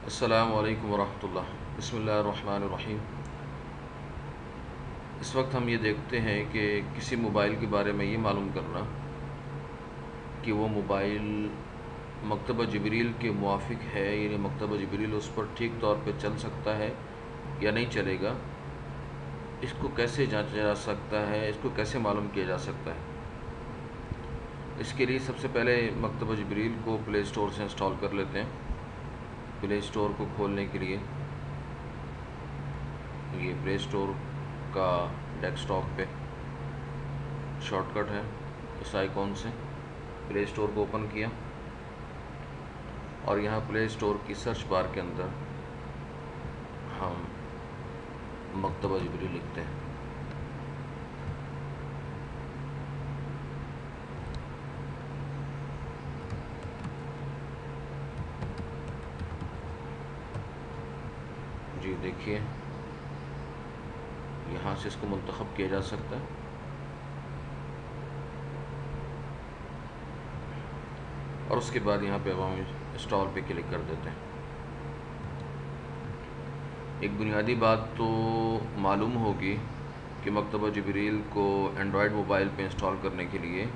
السلام علیکم ورحمۃ اللہ۔ بسم اللہ الرحمن الرحیم۔ اس وقت ہم یہ دیکھتے ہیں کہ کسی موبائل کے بارے میں یہ معلوم کرنا کہ وہ موبائل مکتبہ جبریل کے موافق ہے، یعنی مکتبہ جبریل اس پر ٹھیک طور پہ چل سکتا ہے یا نہیں چلے گا، اس کو کیسے جانچا جا سکتا ہے، اس کو کیسے معلوم کیا جا سکتا ہے۔ اس کے لیے سب سے پہلے مکتبہ جبریل کو پلے اسٹور سے انسٹال کر لیتے ہیں۔ پلے اسٹور کو کھولنے کے لیے یہ پلے اسٹور کا ڈیسک ٹاپ پہ شارٹ کٹ ہے، اس آئیکن سے پلے اسٹور کو اوپن کیا اور یہاں پلے اسٹور کی سرچ بار کے اندر ہم مکتبہ جبریل لکھتے ہیں۔ جی دیکھیے یہاں سے اس کو منتخب کیا جا سکتا ہے اور اس کے بعد یہاں پہ ہم انسٹال پہ کلک کر دیتے ہیں۔ ایک بنیادی بات تو معلوم ہوگی کہ مکتبہ جبریل کو اینڈرائیڈ موبائل پہ انسٹال کرنے کے لیے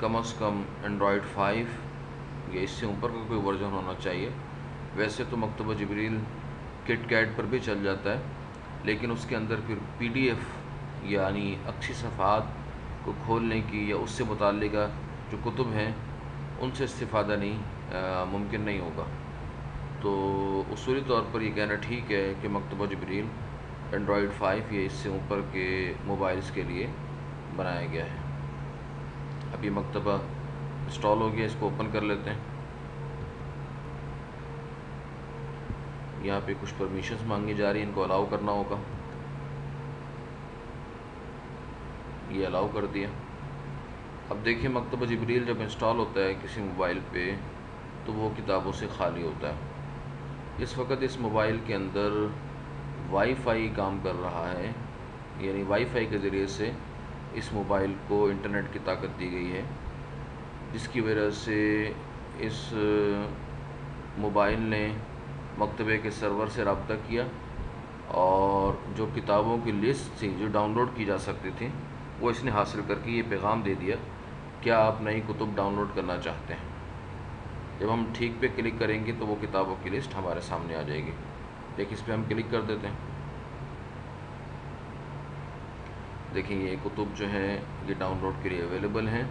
کم از کم اینڈرائیڈ 5 یا اس سے اوپر کا کوئی ورژن ہونا چاہیے۔ ویسے تو مکتبہ جبریل کٹ کیٹ پر بھی چل جاتا ہے، لیکن اس کے اندر پھر پی ڈی ایف یعنی اکثر صفحات کو کھولنے کی یا اس سے متعلقہ جو کتب ہیں ان سے استفادہ ممکن نہیں ہوگا۔ تو اصولی طور پر یہ کہنا ٹھیک ہے کہ مکتبہ جبریل اینڈرائیڈ 5 یا اس سے اوپر کے موبائلز کے لیے بنایا گیا ہے۔ اب یہ مکتبہ انسٹال ہو گیا، اس کو اوپن کر لیتے ہیں۔ یہاں پہ کچھ پرمیشنز مانگی جا رہی ہیں، ان کو الاؤ کرنا ہوگا۔ یہ الاؤ کر دیا۔ اب دیکھیں مکتبہ جبریل جب انسٹال ہوتا ہے کسی موبائل پہ تو وہ کتابوں سے خالی ہوتا ہے۔ اس وقت اس موبائل کے اندر وائی فائی کام کر رہا ہے، یعنی وائی فائی کے ذریعے سے اس موبائل کو انٹرنیٹ کی طاقت دی گئی ہے، جس کی وجہ سے اس موبائل نے مکتبے کے سرور سے رابطہ کیا اور جو کتابوں کی لسٹ تھی جو ڈاؤن لوڈ کی جا سکتی تھی وہ اس نے حاصل کر کے یہ پیغام دے دیا کیا آپ نئی کتب ڈاؤن لوڈ کرنا چاہتے ہیں۔ جب ہم ٹھیک پہ کلک کریں گے تو وہ کتابوں کی لسٹ ہمارے سامنے آ جائے گی۔ دیکھیں اس پہ ہم کلک کر دیتے ہیں۔ دیکھیں یہ کتب جو ہیں یہ ڈاؤن لوڈ کے لیے اویلیبل ہیں،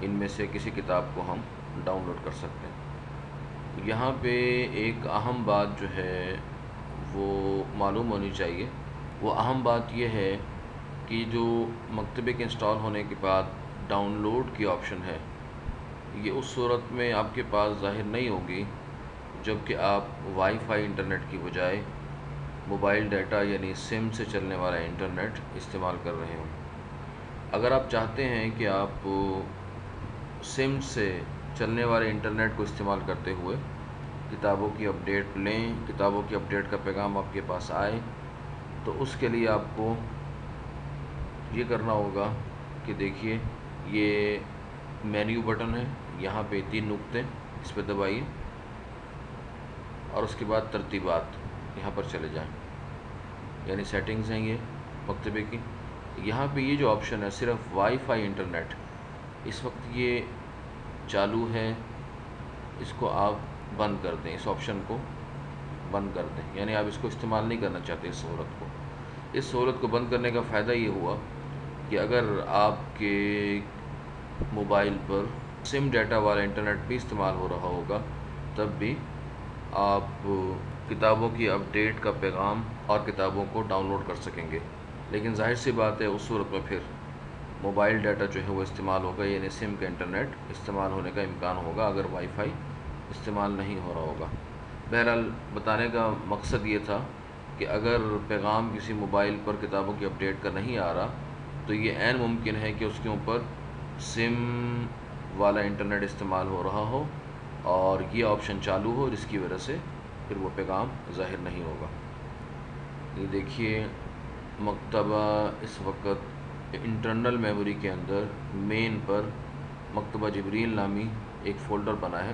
ان میں سے کسی کتاب کو ہم ڈاؤن لوڈ کر سکتے ہیں۔ یہاں پہ ایک اہم بات جو ہے وہ معلوم ہونی چاہیے، وہ اہم بات یہ ہے کہ جو مکتبے کے انسٹال ہونے کے بعد ڈاؤن لوڈ کی آپشن ہے یہ اس صورت میں آپ کے پاس ظاہر نہیں ہوگی جب کہ آپ وائی فائی انٹرنیٹ کی بجائے موبائل ڈیٹا یعنی سم سے چلنے والا انٹرنیٹ استعمال کر رہے ہوں۔ اگر آپ چاہتے ہیں کہ آپ سم سے چلنے والے انٹرنیٹ کو استعمال کرتے ہوئے کتابوں کی اپڈیٹ لیں، کتابوں کی اپڈیٹ کا پیغام آپ کے پاس آئے، تو اس کے لیے آپ کو یہ کرنا ہوگا کہ دیکھیے یہ مینیو بٹن ہے، یہاں پہ 3 نقطے، اس پہ دبائیے اور اس کے بعد ترتیبات یہاں پر چلے جائیں، یعنی سیٹنگز ہیں یہ مکتبے کی۔ یہاں پہ یہ جو آپشن ہے صرف وائی فائی انٹرنیٹ، اس وقت یہ چالو ہے، اس کو آپ بند کر دیں، اس آپشن کو بند کر دیں، یعنی آپ اس کو استعمال نہیں کرنا چاہتے اس سہولت کو۔ اس سہولت کو بند کرنے کا فائدہ یہ ہوا کہ اگر آپ کے موبائل پر سم ڈیٹا والا انٹرنیٹ بھی استعمال ہو رہا ہوگا تب بھی آپ کتابوں کی اپڈیٹ کا پیغام اور کتابوں کو ڈاؤن لوڈ کر سکیں گے۔ لیکن ظاہر سی بات ہے اس صورت میں پھر موبائل ڈیٹا جو ہے وہ استعمال ہوگا، یعنی سم کا انٹرنیٹ استعمال ہونے کا امکان ہوگا اگر وائی فائی استعمال نہیں ہو رہا ہوگا۔ بہرحال بتانے کا مقصد یہ تھا کہ اگر پیغام کسی موبائل پر کتابوں کی اپڈیٹ کا نہیں آ رہا تو یہ عین ممکن ہے کہ اس کے اوپر سم والا انٹرنیٹ استعمال ہو رہا ہو اور یہ آپشن چالو ہو، جس کی وجہ سے پھر وہ پیغام ظاہر نہیں ہوگا۔ یہ دیکھیے مکتبہ اس وقت انٹرنل میموری کے اندر مین پر مکتبہ جبریل نامی ایک فولڈر بنا ہے،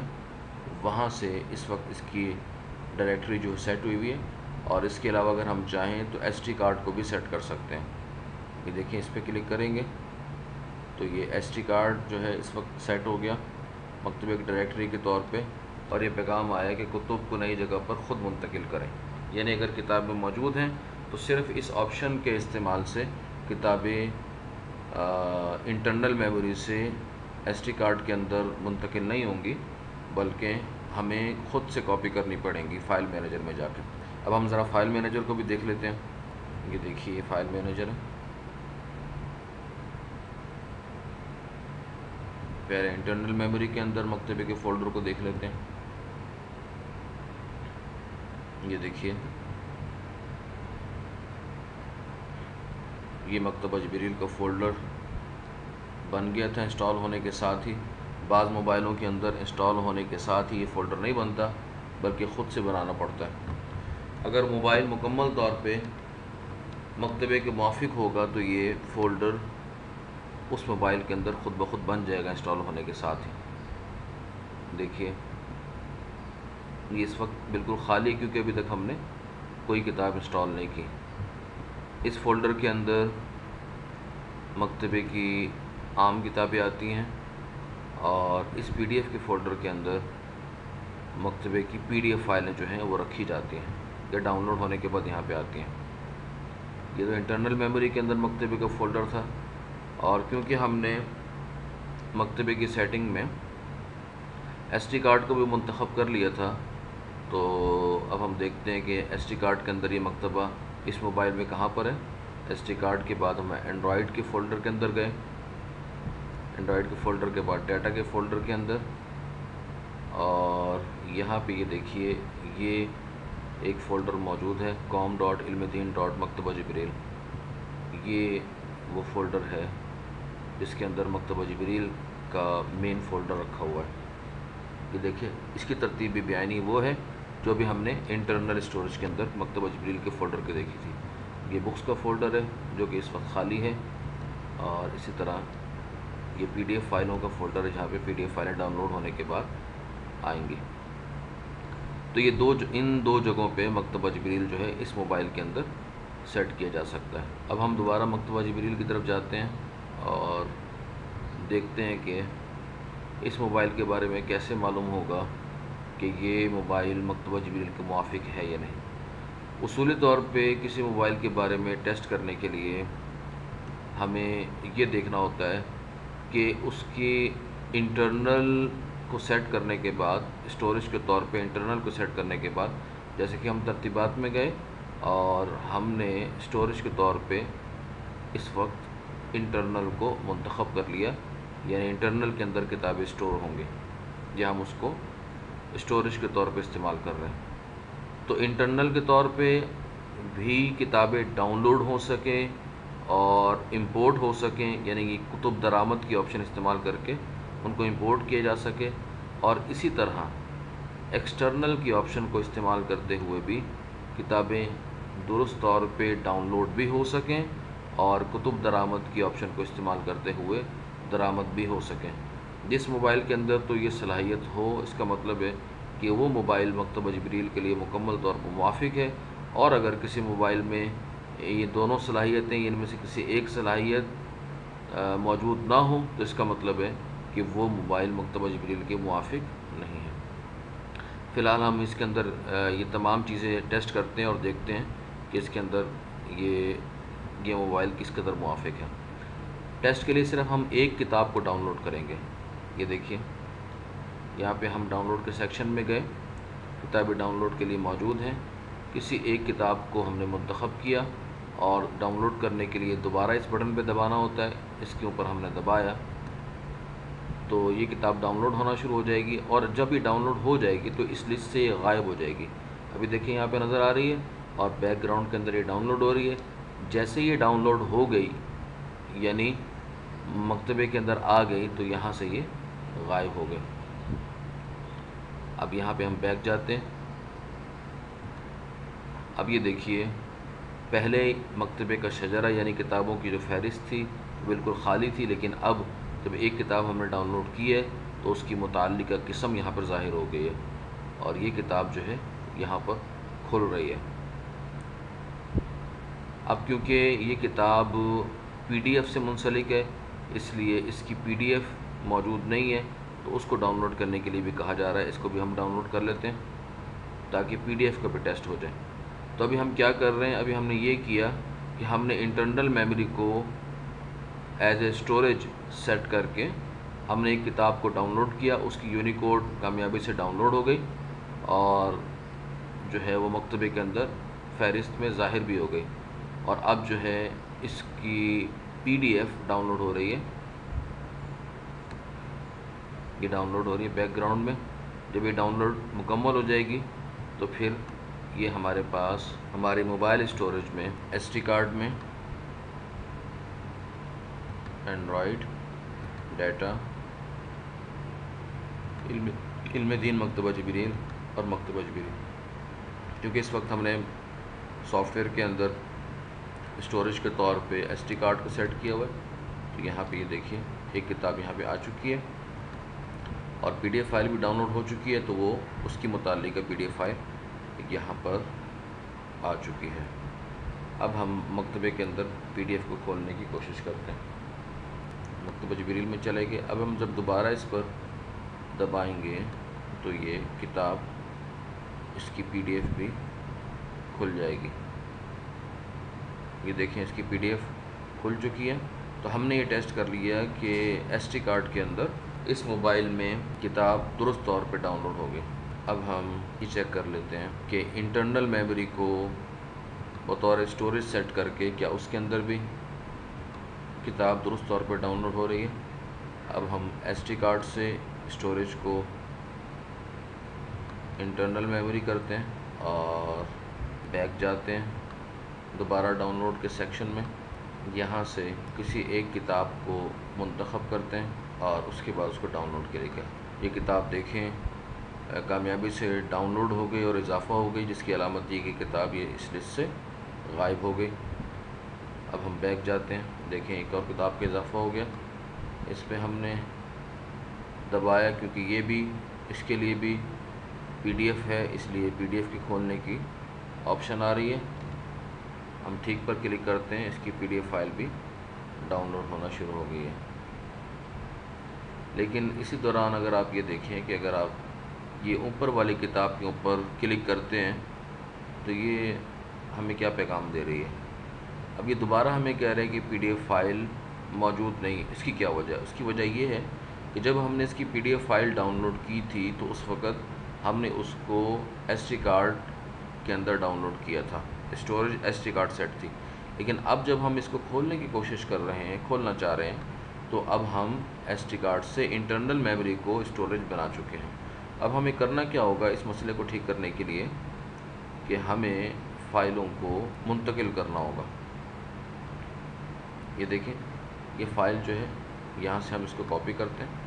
وہاں سے اس وقت اس کی ڈائریکٹری جو سیٹ ہوئی ہے، اور اس کے علاوہ اگر ہم چاہیں تو ایس ٹی کارڈ کو بھی سیٹ کر سکتے ہیں۔ یہ دیکھیں، اس پہ کلک کریں گے تو یہ ایس ٹی کارڈ جو ہے اس وقت سیٹ ہو گیا مکتبے کی ڈائریکٹری کے طور پہ، اور یہ پیغام آیا کہ کتب کو نئی جگہ پر خود منتقل کریں، یعنی اگر کتابیں موجود ہیں تو صرف اس آپشن کے استعمال سے کتابیں انٹرنل میموری سے ایس ٹی کارڈ کے اندر منتقل نہیں ہوں گی، بلکہ ہمیں خود سے کاپی کرنی پڑیں گی فائل مینیجر میں جا کے۔ اب ہم ذرا فائل مینیجر کو بھی دیکھ لیتے ہیں۔ یہ دیکھیے، یہ فائل مینیجر ہے، پہلے انٹرنل میموری کے اندر مکتبے کے فولڈر کو دیکھ لیتے ہیں۔ یہ دیکھیے، یہ مکتبہ جبریل کا فولڈر بن گیا تھا انسٹال ہونے کے ساتھ ہی۔ بعض موبائلوں کے اندر انسٹال ہونے کے ساتھ ہی یہ فولڈر نہیں بنتا، بلکہ خود سے بنانا پڑتا ہے۔ اگر موبائل مکمل طور پہ مکتبے کے موافق ہوگا تو یہ فولڈر اس موبائل کے اندر خود بخود بن جائے گا انسٹال ہونے کے ساتھ ہی۔ دیکھیے، یہ اس وقت بالکل خالی ہے کیونکہ ابھی تک ہم نے کوئی کتاب انسٹال نہیں کی۔ اس فولڈر کے اندر مکتبے کی عام کتابیں آتی ہیں، اور اس پی ڈی ایف کے فولڈر کے اندر مکتبے کی پی ڈی ایف فائلیں جو ہیں وہ رکھی جاتی ہیں، یا ڈاؤن لوڈ ہونے کے بعد یہاں پہ آتی ہیں۔ یہ تو انٹرنل میموری کے اندر مکتبے کا فولڈر تھا، اور کیونکہ ہم نے مکتبے کی سیٹنگ میں ایس ٹی کارڈ کو بھی منتخب کر لیا تھا، تو اب ہم دیکھتے ہیں کہ ایس ٹی کارڈ کے اندر یہ مکتبہ اس موبائل میں کہاں پر ہے۔ ایس ٹی کارڈ کے بعد ہم اینڈرائڈ کے فولڈر کے اندر گئے، اینڈرائڈ کے فولڈر کے بعد ڈیٹا کے فولڈر کے اندر، اور یہاں پہ یہ دیکھیے، یہ ایک فولڈر موجود ہے com.ilmdeen.مکتبہ جبریل۔ یہ وہ فولڈر ہے جس کے اندر مکتبہ جبریل کا مین فولڈر رکھا ہوا ہے۔ یہ دیکھیں، اس کی ترتیب بھی بیانی وہ ہے جو بھی ہم نے انٹرنل اسٹوریج کے اندر مکتبہ جبریل کے فولڈر کے دیکھی تھی۔ یہ بکس کا فولڈر ہے جو کہ اس وقت خالی ہے، اور اسی طرح یہ پی ڈی ایف فائلوں کا فولڈر ہے جہاں پہ پی ڈی ایف فائلیں ڈاؤن لوڈ ہونے کے بعد آئیں گی۔ تو یہ ان دو جگہوں پہ مکتبہ جبریل جو ہے اس موبائل کے اندر سیٹ کیا جا سکتا ہے۔ اب ہم دوبارہ مکتبہ جبریل کی طرف جاتے ہیں اور دیکھتے ہیں کہ اس موبائل کے بارے میں کیسے معلوم ہوگا کہ یہ موبائل مکتبہ جبریل کے موافق ہے یا نہیں۔ اصولی طور پہ کسی موبائل کے بارے میں ٹیسٹ کرنے کے لیے ہمیں یہ دیکھنا ہوتا ہے کہ اس کی انٹرنل کو سیٹ کرنے کے بعد، اسٹوریج کے طور پہ انٹرنل کو سیٹ کرنے کے بعد، جیسے کہ ہم ترتیبات میں گئے اور ہم نے اسٹوریج کے طور پہ اس وقت انٹرنل کو منتخب کر لیا، یعنی انٹرنل کے اندر کتابیں اسٹور ہوں گے، یا ہم اس کو اسٹوریج کے طور پہ استعمال کر رہے ہیں۔ تو انٹرنل کے طور پہ بھی کتابیں ڈاؤن لوڈ ہو سکیں اور امپورٹ ہو سکیں، یعنی کہ کتب درآمد کی آپشن استعمال کر کے ان کو امپورٹ کیا جا سکے، اور اسی طرح ایکسٹرنل کی آپشن کو استعمال کرتے ہوئے بھی کتابیں درست طور پہ ڈاؤن لوڈ بھی ہو سکیں اور کتب درآمد کی آپشن کو استعمال کرتے ہوئے درآمد بھی ہو سکیں۔ جس موبائل کے اندر تو یہ صلاحیت ہو، اس کا مطلب ہے کہ وہ موبائل مکتبہ جبریل کے لیے مکمل طور پر موافق ہے، اور اگر کسی موبائل میں یہ دونوں صلاحیتیں، ان میں سے کسی ایک صلاحیت موجود نہ ہو، تو اس کا مطلب ہے کہ وہ موبائل مکتبہ جبریل کے موافق نہیں ہے۔ فی الحال ہم اس کے اندر یہ تمام چیزیں ٹیسٹ کرتے ہیں اور دیکھتے ہیں کہ اس کے اندر یہ موبائل کس قدر موافق ہے۔ ٹیسٹ کے لیے صرف ہم ایک کتاب کو ڈاؤن لوڈ کریں گے۔ یہ دیکھیے، یہاں پہ ہم ڈاؤن لوڈ کے سیکشن میں گئے، کتابیں ڈاؤن لوڈ کے لیے موجود ہیں، کسی ایک کتاب کو ہم نے منتخب کیا اور ڈاؤن لوڈ کرنے کے لیے دوبارہ اس بٹن پہ دبانا ہوتا ہے۔ اس کے اوپر ہم نے دبایا تو یہ کتاب ڈاؤن لوڈ ہونا شروع ہو جائے گی، اور جب یہ ڈاؤن لوڈ ہو جائے گی تو اس لسٹ سے یہ غائب ہو جائے گی۔ ابھی دیکھیں یہاں پہ نظر آ رہی ہے، اور بیک گراؤنڈ کے اندر یہ ڈاؤن لوڈ ہو رہی ہے۔ جیسے یہ ڈاؤن لوڈ ہو گئی، یعنی مکتبے کے اندر آ گئی، تو یہاں سے یہ غائب ہو گئے۔ اب یہاں پہ ہم بیک جاتے ہیں۔ اب یہ دیکھیے، پہلے مکتبے کا شجرہ یعنی کتابوں کی جو فہرست تھی بالکل خالی تھی، لیکن اب جب ایک کتاب ہم نے ڈاؤن لوڈ کی ہے تو اس کی متعلقہ قسم یہاں پر ظاہر ہو گئی ہے۔ اور یہ کتاب جو ہے یہاں پر کھل رہی ہے۔ اب کیونکہ یہ کتاب پی ڈی ایف سے منسلک ہے، اس لیے اس کی پی ڈی ایف موجود نہیں ہے، تو اس کو ڈاؤن لوڈ کرنے کے لیے بھی کہا جا رہا ہے۔ اس کو بھی ہم ڈاؤن لوڈ کر لیتے ہیں تاکہ پی ڈی ایف کا بھی ٹیسٹ ہو جائے۔ تو ابھی ہم کیا کر رہے ہیں، ابھی ہم نے یہ کیا کہ ہم نے انٹرنل میموری کو ایز اے اسٹوریج سیٹ کر کے ہم نے ایک کتاب کو ڈاؤن لوڈ کیا، اس کی یونیکوڈ کامیابی سے ڈاؤن لوڈ ہو گئی اور جو ہے وہ مکتبے کے اندر فہرست میں ظاہر بھی ہو گئی، اور اب جو ہے اس کی P D F download ہو رہی ہے۔ یہ ڈاؤن لوڈ ہو رہی ہے بیک گراؤنڈ میں۔ جب یہ ڈاؤن لوڈ مکمل ہو جائے گی تو پھر یہ ہمارے پاس ہمارے موبائل اسٹوریج میں ایس ڈی کارڈ میں اینڈرائڈ ڈیٹا علم دین مکتبہ جبریل اور مکتبہ جبریل، کیونکہ اس وقت ہم نے سافٹ ویئر کے اندر اسٹوریج کے طور پہ ایس ڈی کارڈ کو سیٹ کیا ہوا ہے، تو یہاں پہ یہ دیکھیے ایک کتاب یہاں پہ آ چکی ہے اور پی ڈی ایف فائل بھی ڈاؤن لوڈ ہو چکی ہے، تو وہ اس کی متعلقہ پی ڈی ایف فائل یہاں پر آ چکی ہے۔ اب ہم مکتبے کے اندر پی ڈی ایف کو کھولنے کی کوشش کرتے ہیں۔ مکتبہ جبریل میں چلے گئے۔ اب ہم جب دوبارہ اس پر دبائیں گے تو یہ کتاب اس کی پی ڈی ایف بھی کھل جائے گی۔ یہ دیکھیں اس کی پی ڈی ایف کھل چکی ہے۔ تو ہم نے یہ ٹیسٹ کر لیا کہ ایس ڈی کارڈ کے اندر اس موبائل میں کتاب درست طور پہ ڈاؤن لوڈ ہو گئی۔ اب ہم یہ چیک کر لیتے ہیں کہ انٹرنل میموری کو بطور اسٹوریج سیٹ کر کے کیا اس کے اندر بھی کتاب درست طور پہ ڈاؤن لوڈ ہو رہی ہے۔ اب ہم ایس ڈی کارڈ سے اسٹوریج کو انٹرنل میموری کرتے ہیں اور بیک جاتے ہیں دوبارہ ڈاؤن لوڈ کے سیکشن میں، یہاں سے کسی ایک کتاب کو منتخب کرتے ہیں اور اس کے بعد اس کو ڈاؤن لوڈ کرے گا۔ یہ کتاب دیکھیں کامیابی سے ڈاؤن لوڈ ہو گئی اور اضافہ ہو گئی، جس کی علامت یہ کہ کتاب یہ اس لسٹ سے غائب ہو گئی۔ اب ہم بیک جاتے ہیں، دیکھیں ایک اور کتاب کا اضافہ ہو گیا، اس پہ ہم نے دبایا کیونکہ یہ بھی اس کے لیے بھی پی ڈی ایف ہے، اس لیے پی ڈی ایف کی کھولنے کی آپشن آ رہی ہے۔ ہم ٹھیک پر کلک کرتے ہیں، اس کی پی ڈی ایف فائل بھی ڈاؤن لوڈ ہونا شروع ہو گئی ہے۔ لیکن اسی دوران اگر آپ یہ دیکھیں کہ اگر آپ یہ اوپر والی کتاب کے اوپر کلک کرتے ہیں تو یہ ہمیں کیا پیغام دے رہی ہے۔ اب یہ دوبارہ ہمیں کہہ رہے ہیں کہ پی ڈی ایف فائل موجود نہیں۔ اس کی کیا وجہ ہے؟ اس کی وجہ یہ ہے کہ جب ہم نے اس کی P D F file download کی تھی تو اس وقت ہم نے اس کو ایس ڈی کارڈ کے اندر ڈاؤن لوڈ کیا تھا، storage S D card set تھی۔ لیکن اب جب ہم اس کو کھولنے کی کوشش کر رہے ہیں، کھولنا چاہ رہے ہیں، تو اب ہم ایس ڈی کارڈ سے انٹرنل میموری کو اسٹوریج بنا چکے ہیں۔ اب ہمیں کرنا کیا ہوگا اس مسئلے کو ٹھیک کرنے کے لیے کہ ہمیں فائلوں کو منتقل کرنا ہوگا۔ یہ دیکھیں یہ فائل جو ہے یہاں سے ہم اس کو کاپی کرتے ہیں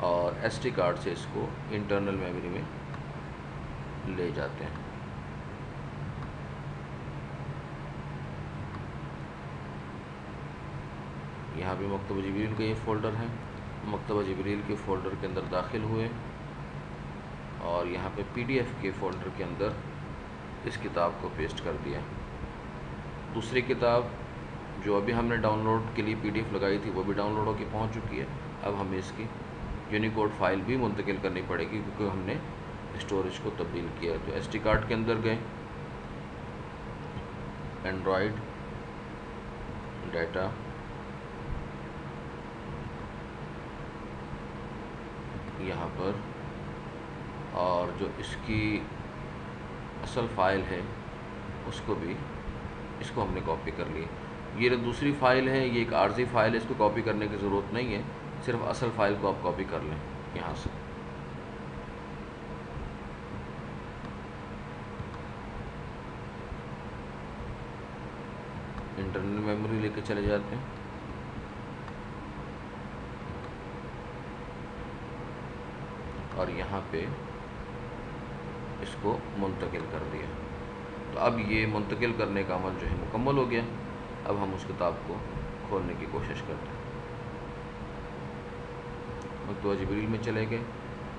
اور ایس ڈی کارڈ سے اس کو انٹرنل میموری میں لے جاتے ہیں۔ یہاں پہ مکتبہ جبریل کا یہ فولڈر ہے، مکتبہ جبریل کے فولڈر کے اندر داخل ہوئے اور یہاں پہ پی ڈی ایف کے فولڈر کے اندر اس کتاب کو پیسٹ کر دیا۔ دوسری کتاب جو ابھی ہم نے ڈاؤن لوڈ کے لیے پی ڈی ایف لگائی تھی وہ بھی ڈاؤن لوڈ ہو کے پہنچ چکی ہے۔ اب ہمیں اس کی یونیکوڈ فائل بھی منتقل کرنی پڑے گی کیونکہ ہم نے اسٹوریج کو تبدیل کیا ہے۔ تو ایس ڈی کارڈ کے اندر گئے، اینڈرائڈ ڈیٹا یہاں پر، اور جو اس کی اصل فائل ہے اس کو ہم نے کاپی کر لی۔ یہ جو دوسری فائل ہے یہ ایک عارضی فائل ہے، اس کو کاپی کرنے کی ضرورت نہیں ہے، صرف اصل فائل کو آپ کاپی کر لیں یہاں سے۔ انٹرنل میموری لے کے چلے جاتے ہیں اور یہاں پہ اس کو منتقل کر دیا۔ تو اب یہ منتقل کرنے کا عمل جو ہے مکمل ہو گیا۔ اب ہم اس کتاب کو کھولنے کی کوشش کرتے ہیں۔ مکتبہ جبریل میں چلے گئے،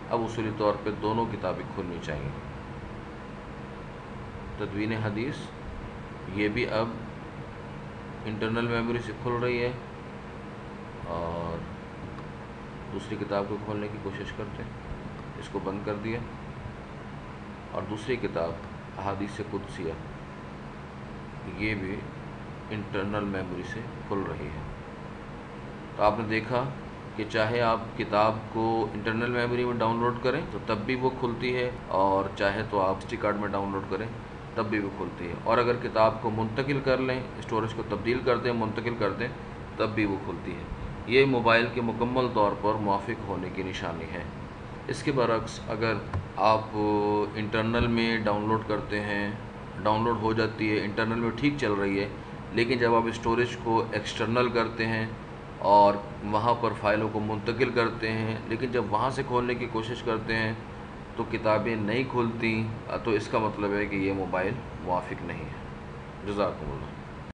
اب اصولی طور پہ دونوں کتابیں کھلنی چاہیے۔ تدوین حدیث یہ بھی اب انٹرنل میموری سے کھل رہی ہے، اور دوسری کتاب کو کھولنے کی کوشش کرتے ہیں، اس کو بند کر دیا، اور دوسری کتاب احادیث قدسیہ یہ بھی انٹرنل میموری سے کھل رہی ہے۔ تو آپ نے دیکھا کہ چاہے آپ کتاب کو انٹرنل میموری میں ڈاؤن لوڈ کریں تو تب بھی وہ کھلتی ہے، اور چاہے تو آپ ایس ڈی کارڈ میں ڈاؤن لوڈ کریں تب بھی وہ کھلتی ہے، اور اگر کتاب کو منتقل کر لیں، اسٹوریج کو تبدیل کر دیں، منتقل کر دیں، تب بھی وہ کھلتی ہے۔ یہ موبائل کے مکمل طور پر موافق ہونے کی نشانی ہے۔ اس کے برعکس اگر آپ انٹرنل میں ڈاؤن لوڈ کرتے ہیں، ڈاؤن لوڈ ہو جاتی ہے، انٹرنل میں ٹھیک چل رہی ہے، لیکن جب آپ اسٹوریج کو ایکسٹرنل کرتے ہیں اور وہاں پر فائلوں کو منتقل کرتے ہیں، لیکن جب وہاں سے کھولنے کی کوشش کرتے ہیں تو کتابیں نہیں کھلتی، تو اس کا مطلب ہے کہ یہ موبائل موافق نہیں ہے۔ جزاکم اللہ۔